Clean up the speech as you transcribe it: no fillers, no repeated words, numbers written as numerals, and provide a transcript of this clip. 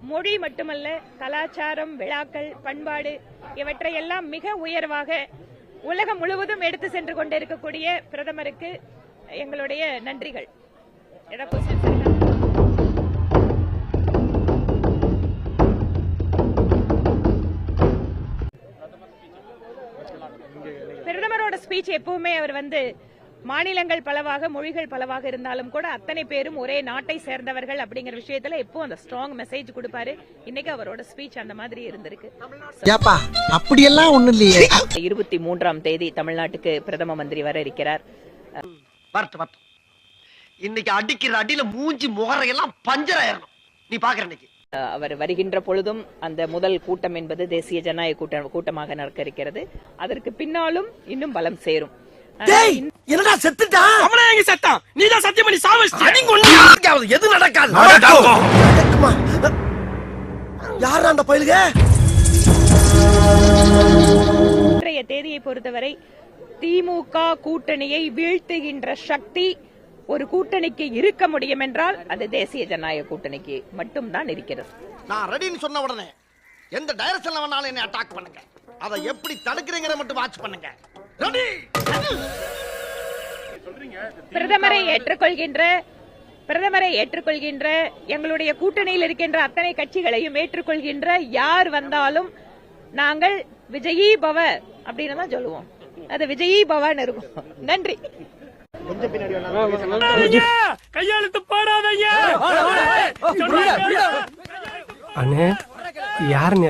மொழி மட்டுமல்ல, கலாச்சாரம், விழாக்கள், பண்பாடு இவற்றையெல்லாம் மிக உயர்வாக உலகம் முழுவதும் எடுத்து சென்று கொண்டிருக்கக்கூடிய பிரதமருக்கு எங்களுடைய நன்றிகள். பிரதமரோட ஸ்பீச் எப்பவுமே அவர் மாநிலங்கள் பலவாக, மொழிகள் பலவாக இருந்தாலும் கூட அத்தனை பேரும் ஒரே நாட்டை சேர்ந்தவர்கள் அப்படிங்கிற விஷயத்துல எப்பவும் அந்த ஸ்ட்ராங் மெசேஜ் கொடுப்பாரு. இன்னைக்கு அவரோட ஸ்பீச் அந்த மாதிரி இருந்திருக்கு. அப்படியெல்லாம் ஒண்ணு இல்லையே. 23ஆம் தேதி தமிழ்நாட்டுக்கு பிரதம மந்திரி வர இருக்கிறார். இன்னைக்கு அடிக்கிற அடியில மூஞ்சி முகரையெல்லாம் பஞ்சர் ஆயிரணும். நீ பாக்குற இன்னைக்கு அவர் வருகின்ற பொழுதும் அந்த முதல் கூட்டம் என்பது தேசிய ஜனநாயக கூட்டமாக நடக்க இருக்கிறது. அதற்கு பின்னாலும் இன்னும் பலம் சேரும். என்னடா செத்துட்டா? அவனே எங்க செத்தான்? நீதான் சத்தியம் பண்ணி சாவடிச்சிட்ட. எது நடக்காது. யாரா அந்த பையலுக? இன்றைய தேதியை பொறுத்தவரை திமுக கூட்டணியை வீழ்த்துகின்ற சக்தி ஒரு கூட்டணிக்கு இருக்க முடியும் என்றால் அது தேசிய ஜனநாயக கூட்டணிக்கு மட்டும்தான் இருக்கிறது. நான் ரெடின்னு சொன்ன உடனே எந்த டைரக்ஷன்ல வேணாலும் என்ன அட்டாக் பண்ணுங்க. அதை எப்படி தடுக்கிறீங்கற மட்டும் வாட்ச் பண்ணுங்க. ரெடி. பிரதமரை ஏற்றுக்கொள்கின்ற எங்களுடைய கூட்டணியில் இருக்கின்ற அத்தனை கட்சிகளையும் ஏற்றுக்கொள்கின்ற யார் வந்தாலும் நாங்கள் விஜயீ பவ அப்படின்னு தான் சொல்லுவோம். அது விஜயீ பவன்னு இருக்கும். நன்றி. கையெழுத்து போடாதீங்க. அண்ணே யாருன்னு